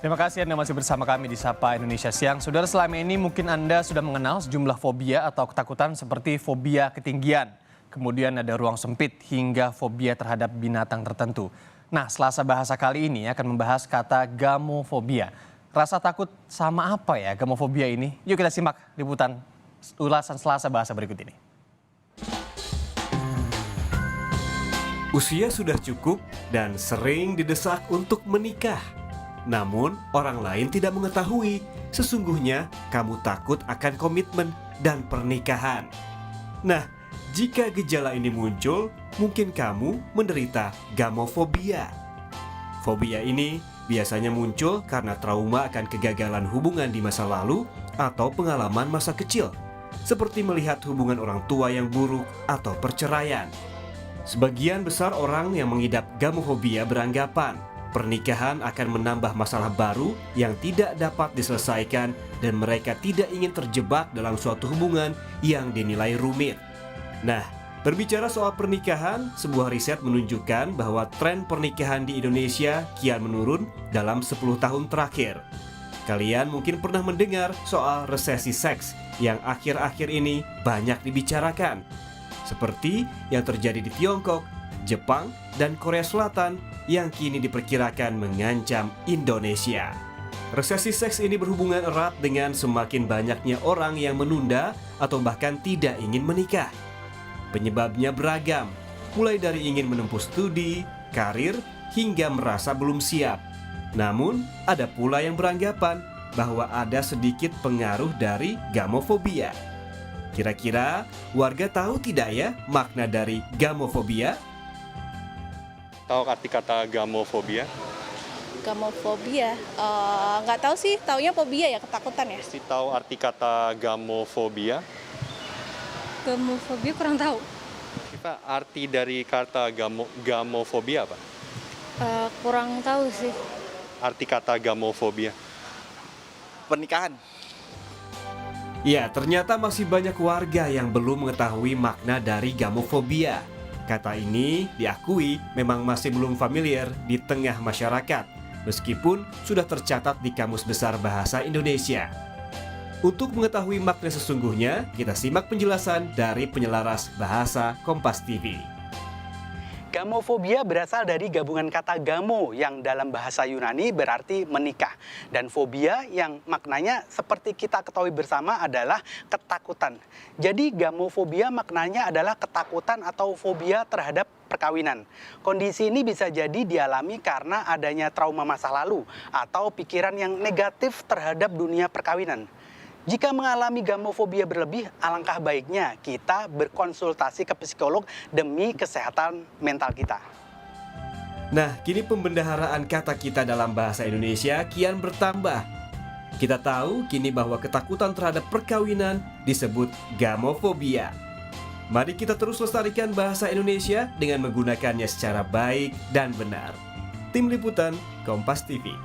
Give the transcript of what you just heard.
Terima kasih Anda masih bersama kami di Sapa Indonesia Siang. Saudara, selama ini mungkin Anda sudah mengenal sejumlah fobia atau ketakutan seperti fobia ketinggian. Kemudian ada ruang sempit hingga fobia terhadap binatang tertentu. Nah, Selasa Bahasa kali ini akan membahas kata gamofobia. Rasa takut sama apa ya gamofobia ini? Yuk kita simak liputan ulasan Selasa Bahasa berikut ini. Usia sudah cukup dan sering didesak untuk menikah. Namun, orang lain tidak mengetahui sesungguhnya kamu takut akan komitmen dan pernikahan. Nah, jika gejala ini muncul, mungkin kamu menderita gamofobia. Fobia ini biasanya muncul karena trauma akan kegagalan hubungan di masa lalu atau pengalaman masa kecil, seperti melihat hubungan orang tua yang buruk atau perceraian. Sebagian besar orang yang mengidap gamofobia beranggapan pernikahan akan menambah masalah baru yang tidak dapat diselesaikan dan mereka tidak ingin terjebak dalam suatu hubungan yang dinilai rumit. Nah, berbicara soal pernikahan, sebuah riset menunjukkan bahwa tren pernikahan di Indonesia kian menurun dalam 10 tahun terakhir. Kalian mungkin pernah mendengar soal resesi seks yang akhir-akhir ini banyak dibicarakan, seperti yang terjadi di Tiongkok, Jepang, dan Korea Selatan yang kini diperkirakan mengancam Indonesia. Resesi seks ini berhubungan erat dengan semakin banyaknya orang yang menunda atau bahkan tidak ingin menikah. Penyebabnya beragam, mulai dari ingin menempuh studi, karir, hingga merasa belum siap. Namun, ada pula yang beranggapan bahwa ada sedikit pengaruh dari gamofobia. Kira-kira warga tahu tidak ya makna dari gamofobia? Tahu arti kata gamofobia? Gamofobia, nggak tahu sih, taunya fobia ya, ketakutan ya. Pasti tahu arti kata gamofobia? Gamofobia kurang tahu. Kita arti dari kata gamofobia apa? Kurang tahu sih. Arti kata gamofobia? Pernikahan. Ya, ternyata masih banyak warga yang belum mengetahui makna dari gamofobia. Kata ini diakui memang masih belum familiar di tengah masyarakat, meskipun sudah tercatat di Kamus Besar Bahasa Indonesia. Untuk mengetahui makna sesungguhnya, kita simak penjelasan dari penyelaras bahasa Kompas TV. Gamofobia berasal dari gabungan kata gamo yang dalam bahasa Yunani berarti menikah. Dan fobia yang maknanya seperti kita ketahui bersama adalah ketakutan. Jadi gamofobia maknanya adalah ketakutan atau fobia terhadap perkawinan. Kondisi ini bisa jadi dialami karena adanya trauma masa lalu atau pikiran yang negatif terhadap dunia perkawinan. Jika mengalami gamofobia berlebih, alangkah baiknya kita berkonsultasi ke psikolog demi kesehatan mental kita. Nah, kini pembendaharaan kata kita dalam bahasa Indonesia kian bertambah. Kita tahu kini bahwa ketakutan terhadap perkawinan disebut gamofobia. Mari kita terus lestarikan bahasa Indonesia dengan menggunakannya secara baik dan benar. Tim Liputan, Kompas TV.